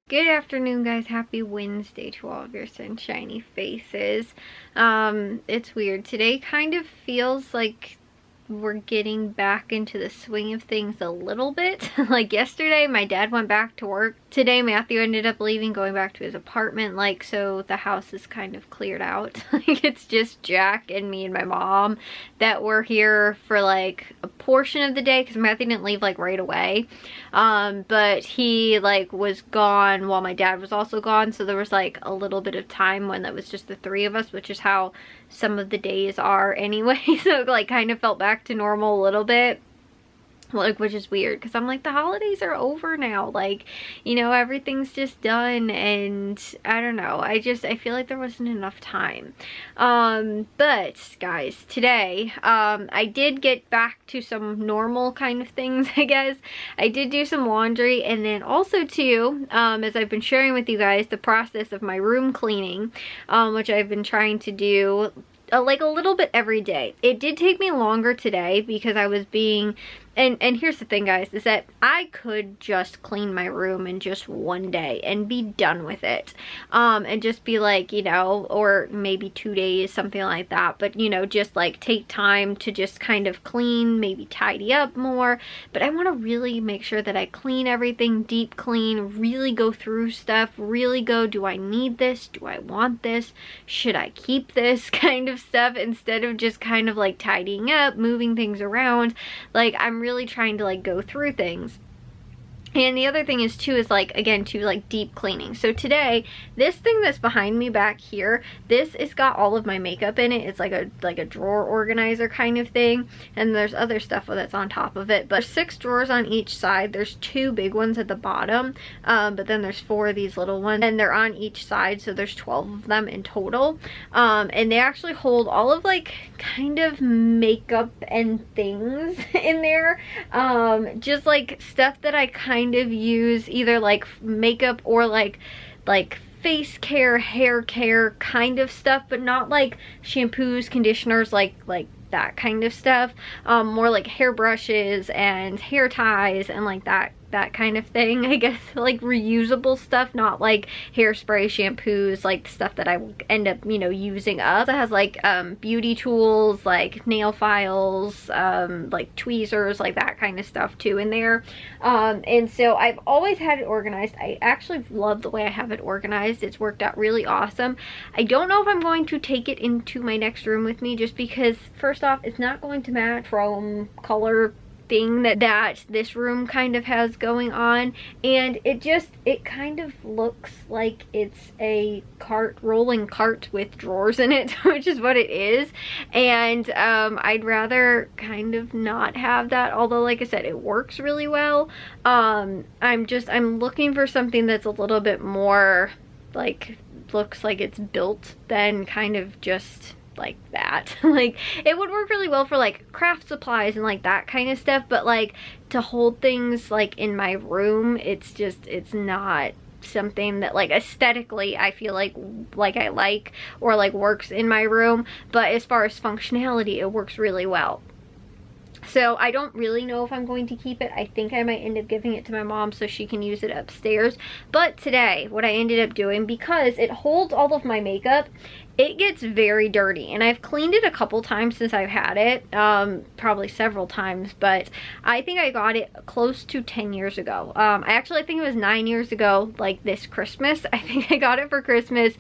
Good afternoon, guys. Happy Wednesday to all of your sunshiny faces. It's weird. Today kind of feels like we're getting back into the swing of things a little bit. Like yesterday, my dad went back to work. Today, Matthew ended up leaving, going back to his apartment. Like, so the house is kind of cleared out. Like, it's just Jack and me and my mom that were here for like a portion of the day because Matthew didn't leave like right away. But he like was gone while my dad was also gone. So there was like a little bit of time when that was just the three of us, which is how some of the days are anyway. So it like kind of felt back to normal a little bit, like, which is weird because I'm like, the holidays are over now, like, you know, everything's just done. And I don't know, I feel like there wasn't enough time. But guys, today I did get back to some normal kind of things. I guess I did do some laundry, and then also too, as I've been sharing with you guys, the process of my room cleaning, which I've been trying to do like a little bit every day. It did take me longer today because I was being, and here's the thing, guys, is that I could just clean my room in just one day and be done with it. And just be like, you know, or maybe 2 days, something like that. But, you know, just like take time to just kind of clean, maybe tidy up more. But I want to really make sure that I clean everything, deep clean, really go through stuff, really go, do I need this? Do I want this? Should I keep this kind of stuff, instead of just kind of like tidying up, moving things around. Like, I'm really trying to like go through things. And the other thing is too, is like, again, to like deep cleaning. So today, this thing that's behind me back here, this has got all of my makeup in it. It's like a drawer organizer kind of thing. And there's other stuff that's on top of it. But 6 drawers on each side. There's 2 big ones at the bottom. But then there's 4 of these little ones. And they're on each side. So there's 12 of them in total. And they actually hold all of like kind of makeup and things in there. Just like stuff that I kind of use, either like makeup or like face care, hair care kind of stuff, but not like shampoos, conditioners, like that kind of stuff. More like hair brushes and hair ties and like that kind of thing, I guess. Like reusable stuff, not like hairspray, shampoos, like stuff that I will end up, you know, using up. It has like beauty tools, like nail files, like tweezers, like that kind of stuff too in there. And so I've always had it organized. I actually love the way I have it organized. It's worked out really awesome. I don't know if I'm going to take it into my next room with me, just because first off, it's not going to match chrome color thing that this room kind of has going on, and it kind of looks like it's a rolling cart with drawers in it, which is what it is. And I'd rather kind of not have that, although like I said, it works really well. I'm looking for something that's a little bit more like looks like it's built than kind of just like that. Like, it would work really well for like craft supplies and like that kind of stuff, but like to hold things like in my room, it's not something that like aesthetically I feel like I like or like works in my room. But as far as functionality, it works really well. So I don't really know if I'm going to keep it. I think I might end up giving it to my mom so she can use it upstairs. But today, what I ended up doing, because it holds all of my makeup, it gets very dirty. And I've cleaned it a couple times since I've had it. Probably several times. But I think I got it close to 10 years ago. I think it was 9 years ago, like this Christmas. I think I got it for Christmas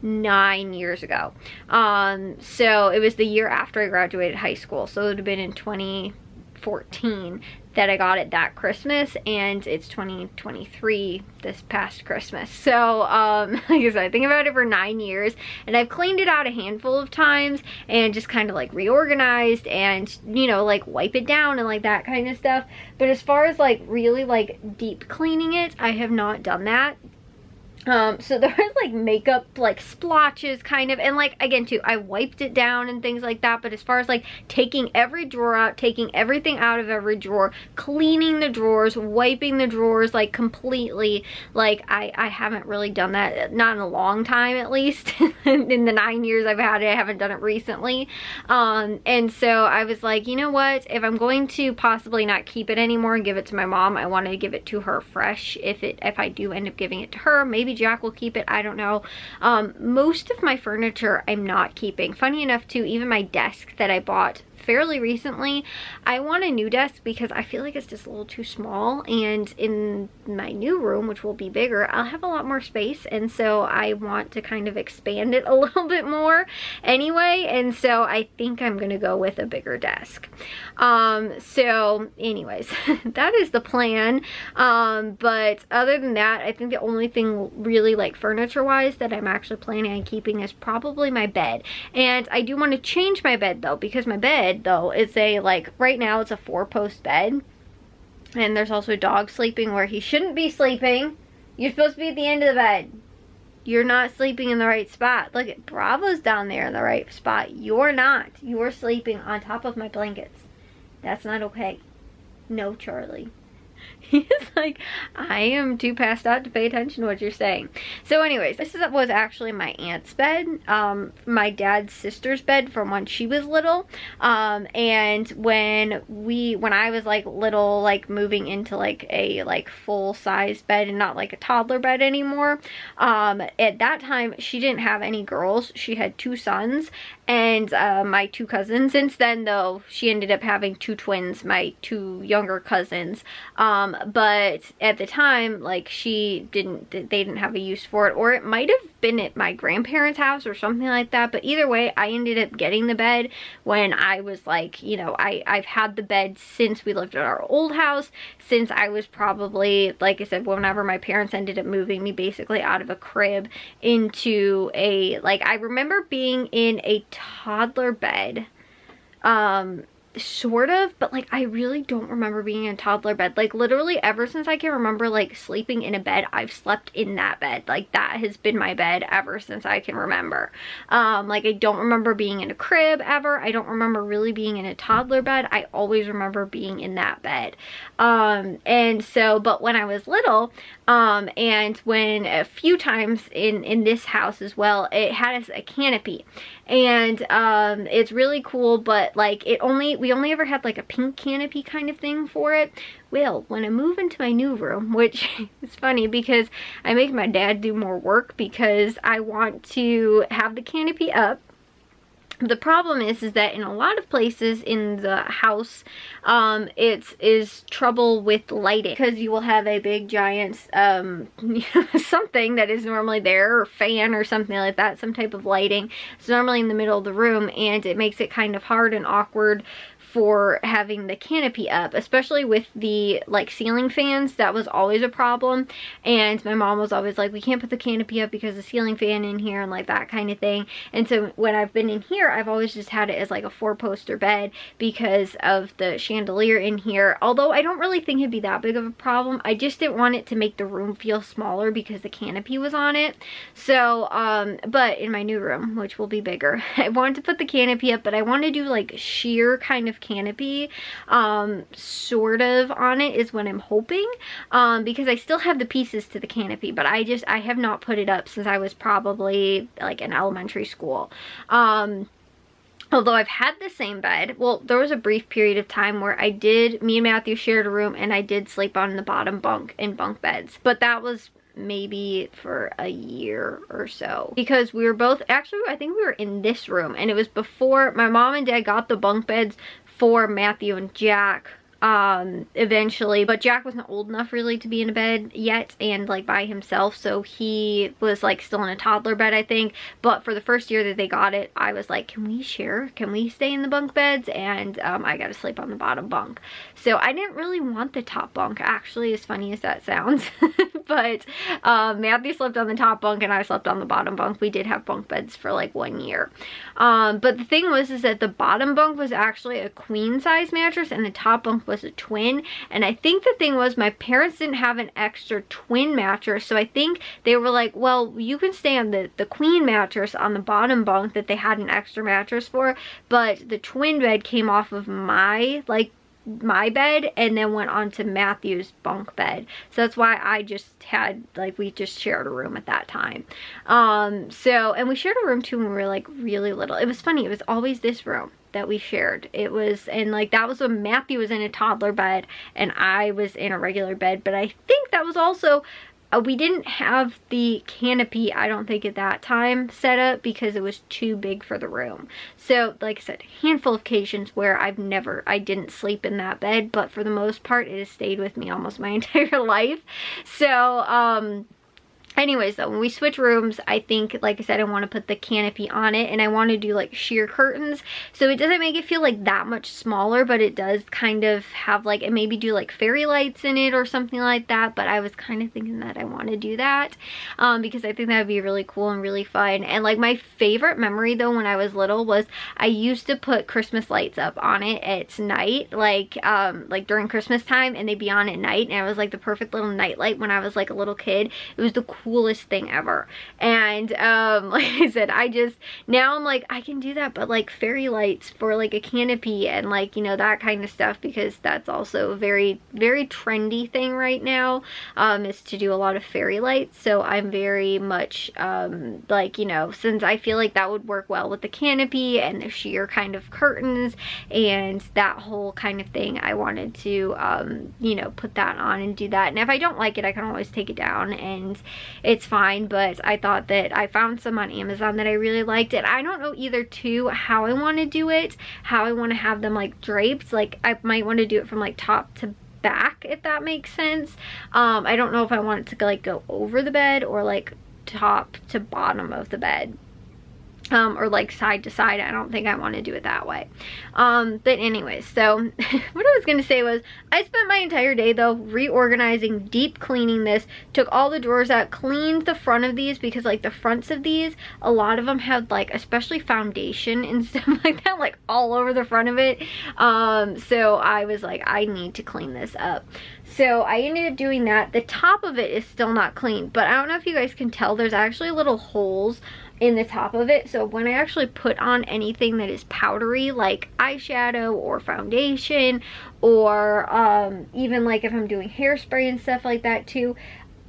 9 years ago. So it was the year after I graduated high school. So it would have been in 2014 that I got it that Christmas, and it's 2023 this past Christmas. So like I said, I think about it for 9 years, and I've cleaned it out a handful of times and just kind of like reorganized and, you know, like wipe it down and like that kind of stuff. But as far as like really like deep cleaning it, I have not done that. So there was like makeup like splotches kind of, and like again too, I wiped it down and things like that, but as far as like taking every drawer out, taking everything out of every drawer, cleaning the drawers, wiping the drawers like completely, like I haven't really done that, not in a long time at least. In the 9 years I've had it, I haven't done it recently. And so I was like, you know what, if I'm going to possibly not keep it anymore and give it to my mom, I want to give it to her fresh. If I do end up giving it to her, maybe Jack will keep it, I don't know. Most of my furniture I'm not keeping. Funny enough too, even my desk that I bought fairly recently, I want a new desk because I feel like it's just a little too small, and in my new room, which will be bigger, I'll have a lot more space, and so I want to kind of expand it a little bit more anyway, and so I think I'm gonna go with a bigger desk. So anyways, that is the plan. But other than that, I think the only thing really like furniture wise that I'm actually planning on keeping is probably my bed. And I do want to change my bed though, because my bed though is a, like right now it's a 4-post bed, and there's also a dog sleeping where he shouldn't be sleeping. You're supposed to be at the end of the bed. You're not sleeping in the right spot. Look at Bravo's down there in the right spot. You're not. You're sleeping on top of my blankets. That's not okay. No, Charlie. He's like, I am too passed out to pay attention to what you're saying. So anyways, this was actually my aunt's bed, my dad's sister's bed from when she was little. And when I was like little, like moving into like a like full size bed and not like a toddler bed anymore, at that time she didn't have any girls. She had 2 sons and my 2 cousins. Since then though, she ended up having 2 twins, my 2 younger cousins. But at the time, like they didn't have a use for it, or it might have been at my grandparents' house or something like that. But either way, I ended up getting the bed when I was like, you know, I've had the bed since we lived at our old house, since I was probably, like I said, whenever my parents ended up moving me basically out of a crib into a, like, I remember being in a toddler bed, sort of, but like I really don't remember being in a toddler bed. Like literally ever since I can remember like sleeping in a bed, I've slept in that bed. Like that has been my bed ever since I can remember. Like I don't remember being in a crib ever. I don't remember really being in a toddler bed. I always remember being in that bed. And so, but when I was little, and when a few times in this house as well, it had a canopy, and it's really cool, but like we only ever had like a pink canopy kind of thing for it. Well, when I move into my new room, which is funny because I make my dad do more work because I want to have the canopy up. The problem is that in a lot of places in the house, it is trouble with lighting, because you will have a big giant, something that is normally there, or fan or something like that, some type of lighting. It's normally in the middle of the room, and it makes it kind of hard and awkward for having the canopy up, especially with the like ceiling fans. That was always a problem, and my mom was always like, we can't put the canopy up because the ceiling fan in here and like that kind of thing. And so when I've been in here, I've always just had it as like a 4-poster bed because of the chandelier in here, although I don't really think it'd be that big of a problem. I just didn't want it to make the room feel smaller because the canopy was on it. So but in my new room, which will be bigger, I wanted to put the canopy up, but I want to do like sheer kind of canopy, sort of on it is what I'm hoping, because I still have the pieces to the canopy, but I have not put it up since I was probably like in elementary school. Although I've had the same bed. Well, there was a brief period of time where me and Matthew shared a room, and I did sleep on the bottom bunk in bunk beds, but that was maybe for a year or so, because we were both, actually I think we were in this room, and it was before my mom and dad got the bunk beds for Matthew and Jack eventually, but Jack wasn't old enough really to be in a bed yet and like by himself, so he was like still in a toddler bed, I think. But for the first year that they got it, I was like, can we share? Can we stay in the bunk beds? And I got to sleep on the bottom bunk. So I didn't really want the top bunk, actually, as funny as that sounds. But Matthew slept on the top bunk and I slept on the bottom bunk. We did have bunk beds for like 1 year. But the thing was is that the bottom bunk was actually a queen size mattress and the top bunk was a twin. And I think the thing was my parents didn't have an extra twin mattress, so I think they were like, well, you can stay on the queen mattress on the bottom bunk that they had an extra mattress for, but the twin bed came off of my bed and then went on to Matthew's bunk bed. So that's why I just had, like, we just shared a room at that time. And we shared a room too when we were like really little. It was funny, it was always this room that we shared. It was, and like that was when Matthew was in a toddler bed and I was in a regular bed. But I think that was also, we didn't have the canopy, I don't think at that time, set up because it was too big for the room. So like I said, handful of occasions where I didn't sleep in that bed, but for the most part it has stayed with me almost my entire life. So anyways though, when we switch rooms, I think, like I said, I want to put the canopy on it and I want to do like sheer curtains, so it doesn't make it feel like that much smaller, but it does kind of have like, and maybe do like fairy lights in it or something like that. But I was kind of thinking that I want to do that because I think that would be really cool and really fun. And like my favorite memory though when I was little was I used to put Christmas lights up on it at night, like during Christmas time, and they'd be on at night, and it was like the perfect little night light when I was like a little kid. It was the coolest thing ever. And like I said, now I'm like, I can do that, but like fairy lights for like a canopy and like, you know, that kind of stuff, because that's also a very, very trendy thing right now, is to do a lot of fairy lights. So I'm very much like, you know, since I feel like that would work well with the canopy and the sheer kind of curtains and that whole kind of thing, I wanted to you know, put that on and do that. And if I don't like it, I can always take it down and it's fine. But I thought that I found some on Amazon that I really liked, and I don't know either too how I want to do it, how I want to have them like draped. Like I might want to do it from like top to back, if that makes sense. I don't know if I want it to like go over the bed or like top to bottom of the bed. Or like side to side. I don't think I want to do it that way. But anyways, so what I was going to say was I spent my entire day though reorganizing, deep cleaning this, took all the drawers out, cleaned the front of these, because like the fronts of these, a lot of them had like, especially foundation and stuff like that, like all over the front of it. So I was like, I need to clean this up. So I ended up doing that. The top of it is still not clean, but I don't know if you guys can tell, there's actually little holes in the top of it. So when I actually put on anything that is powdery, like eyeshadow or foundation, or even like if I'm doing hairspray and stuff like that too,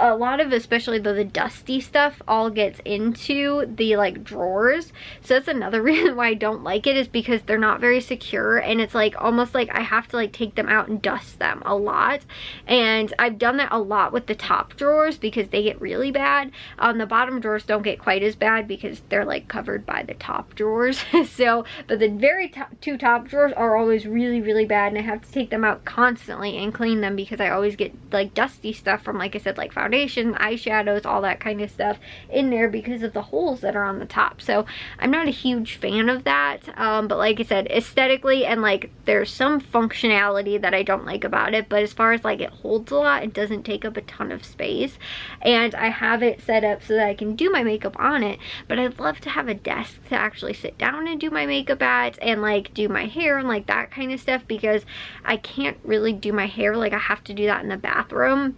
a lot of, especially though the dusty stuff, all gets into the like drawers. So that's another reason why I don't like it, is because they're not very secure, and it's like almost like I have to like take them out and dust them a lot. And I've done that a lot with the top drawers because they get really bad. The bottom drawers don't get quite as bad because they're like covered by the top drawers. So, but the very two top drawers are always really, really bad, and I have to take them out constantly and clean them because I always get like dusty stuff from, like I said, like foundation, eyeshadows, all that kind of stuff in there because of the holes that are on the top. So I'm not a huge fan of that, but like I said, aesthetically and like there's some functionality that I don't like about it, but as far as like it holds a lot, it doesn't take up a ton of space, and I have it set up so that I can do my makeup on it. But I'd love to have a desk to actually sit down and do my makeup at, and like do my hair and like that kind of stuff, because I can't really do my hair, like I have to do that in the bathroom.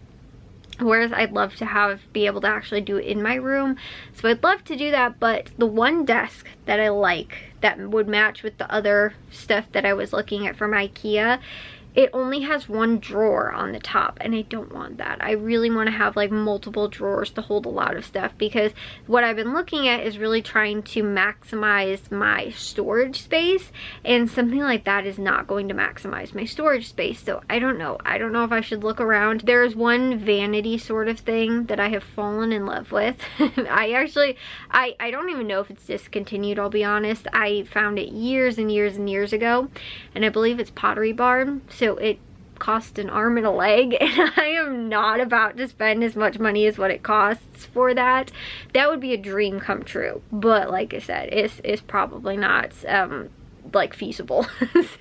Whereas I'd love to be able to actually do it in my room. So I'd love to do that, but the one desk that I like that would match with the other stuff that I was looking at from IKEA, it only has one drawer on the top, and I don't want that. I really want to have like multiple drawers to hold a lot of stuff, because what I've been looking at is really trying to maximize my storage space, and something like that is not going to maximize my storage space. So I don't know if I should look around. There's one vanity sort of thing that I have fallen in love with. I don't even know if it's discontinued, I'll be honest. I found it years and years and years ago, and I believe it's Pottery Barn. So it cost an arm and a leg, and I am not about to spend as much money as what it costs for that. That would be a dream come true, but like I said, it's probably not like feasible.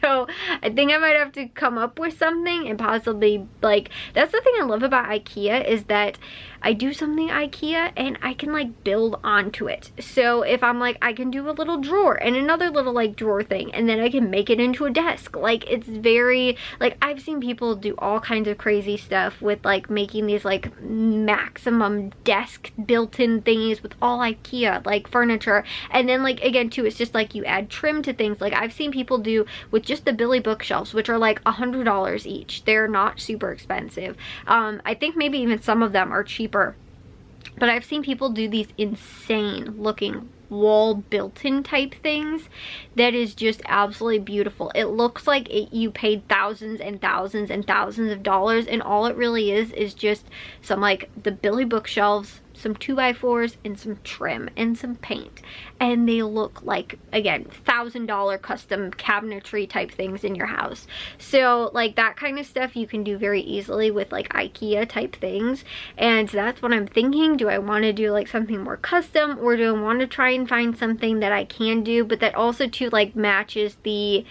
So I think I might have to come up with something and possibly, like, that's the thing I love about IKEA, is that I do something IKEA and I can like build onto it. So if I'm like, I can do a little drawer and another little like drawer thing, and then I can make it into a desk. Like, it's very, like, I've seen people do all kinds of crazy stuff with like making these like maximum desk built-in thingies with all IKEA like furniture. And then like, again too, it's just like you add trim to things. Like I've seen people do with just the Billy bookshelves, which are like $100 each. They're not super expensive. I think maybe even some of them are cheaper. But I've seen people do these insane looking wall built-in type things that is just absolutely beautiful. It looks like you paid thousands and thousands and thousands of dollars, and all it really is just some like the Billy bookshelves, some 2x4s, and some trim and some paint, and they look like, again, $1,000 custom cabinetry type things in your house. So like that kind of stuff you can do very easily with like IKEA type things, and that's what I'm thinking. Do I want to do like something more custom, or do I want to try and find something that I can do but that also too like matches the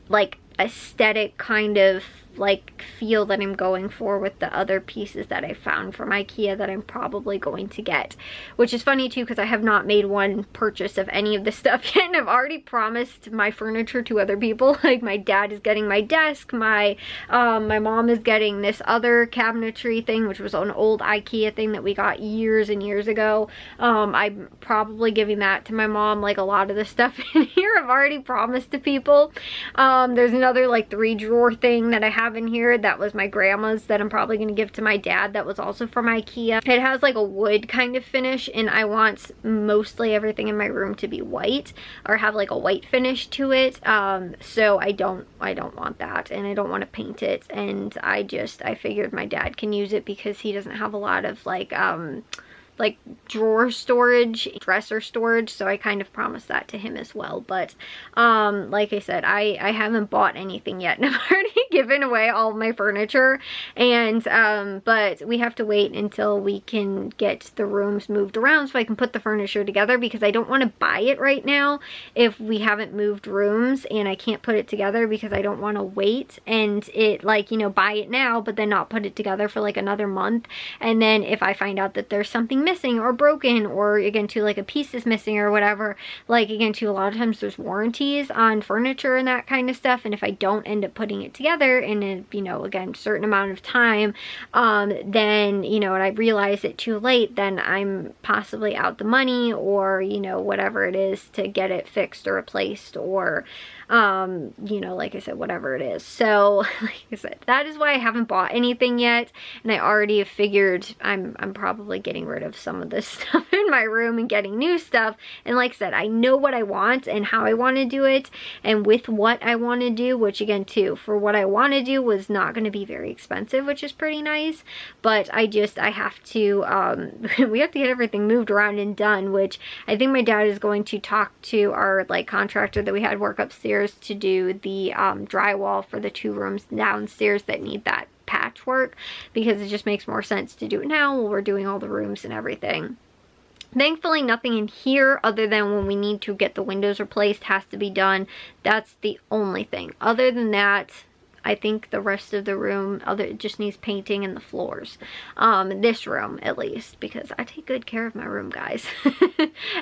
like aesthetic kind of like feel that I'm going for with the other pieces that I found from IKEA that I'm probably going to get. Which is funny too, because I have not made one purchase of any of this stuff yet, and I've already promised my furniture to other people. Like my dad is getting my desk, my mom is getting this other cabinetry thing, which was an old IKEA thing that we got years and years ago. I'm probably giving that to my mom. Like a lot of the stuff in here I've already promised to people. There's another like 3-drawer thing that I have in here that was my grandma's that I'm probably going to give to my dad, that was also from IKEA. It has like a wood kind of finish, and I want mostly everything in my room to be white or have like a white finish to it. So I don't want that, and I don't want to paint it, and I figured my dad can use it because he doesn't have a lot of like drawer storage, dresser storage, so I kind of promised that to him as well. But like I said, I haven't bought anything yet, and I've already given away all of my furniture, and but we have to wait until we can get the rooms moved around so I can put the furniture together, because I don't want to buy it right now if we haven't moved rooms, and I can't put it together because I don't want to wait and it, like, you know, buy it now but then not put it together for like another month, and then if I find out that there's something missing or broken, or again too like a piece is missing or whatever, like again too a lot of times there's warranties on furniture and that kind of stuff, and if I don't end up putting it together in a, you know, again certain amount of time, then, you know, and I realize it too late, then I'm possibly out the money, or, you know, whatever it is to get it fixed or replaced, or you know, like I said, whatever it is. So like I said, that is why I haven't bought anything yet, and I already have figured I'm probably getting rid of some of this stuff in my room and getting new stuff. And like I said, I know what I want and how I want to do it, and with what I want to do, which again too, for what I want to do was not going to be very expensive, which is pretty nice. But I have to we have to get everything moved around and done, which I think my dad is going to talk to our like contractor that we had work upstairs to do the drywall for the 2 rooms downstairs that need that patchwork, because it just makes more sense to do it now while we're doing all the rooms and everything. Thankfully nothing in here other than when we need to get the windows replaced has to be done. That's the only thing. Other than that, I think the rest of the room it just needs painting in the floors. This room at least, because I take good care of my room, guys.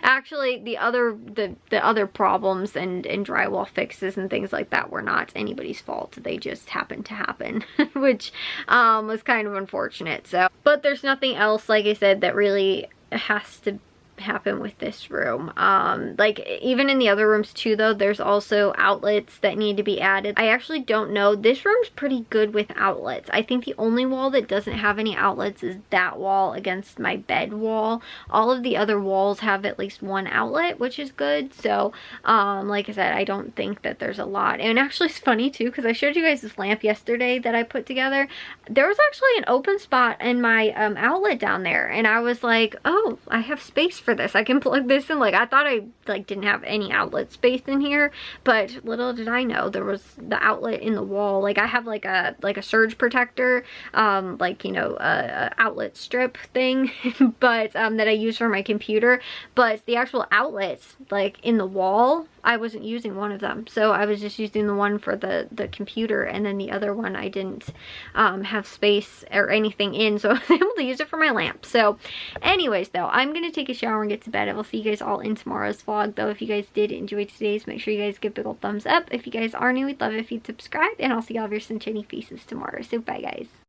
Actually, the other problems and drywall fixes and things like that were not anybody's fault. They just happened to happen, which was kind of unfortunate. So, but there's nothing else, like I said, that really has to happen with this room. Like even in the other rooms too though, there's also outlets that need to be added. I actually don't know, this room's pretty good with outlets. I think the only wall that doesn't have any outlets is that wall against my bed wall. All of the other walls have at least 1 outlet, which is good. So like I said, I don't think that there's a lot. And actually it's funny too, because I showed you guys this lamp yesterday that I put together. There was actually an open spot in my outlet down there, and I was like, oh, I have space for this. I can plug this in. Like I thought I like didn't have any outlet space in here, but little did I know there was the outlet in the wall. Like I have like a surge protector, like, you know, a outlet strip thing, but that I use for my computer. But the actual outlets like in the wall I wasn't using one of them, so I was just using the one for the computer, and then the other one I didn't have space or anything in, so I was able to use it for my lamp. So anyways though, I'm gonna take a shower and get to bed. I will see you guys all in tomorrow's vlog though. If you guys did enjoy today's, make sure you guys give a big old thumbs up. If you guys are new, we'd love it if you'd subscribe, and I'll see all of your sunshiny faces tomorrow. So bye guys.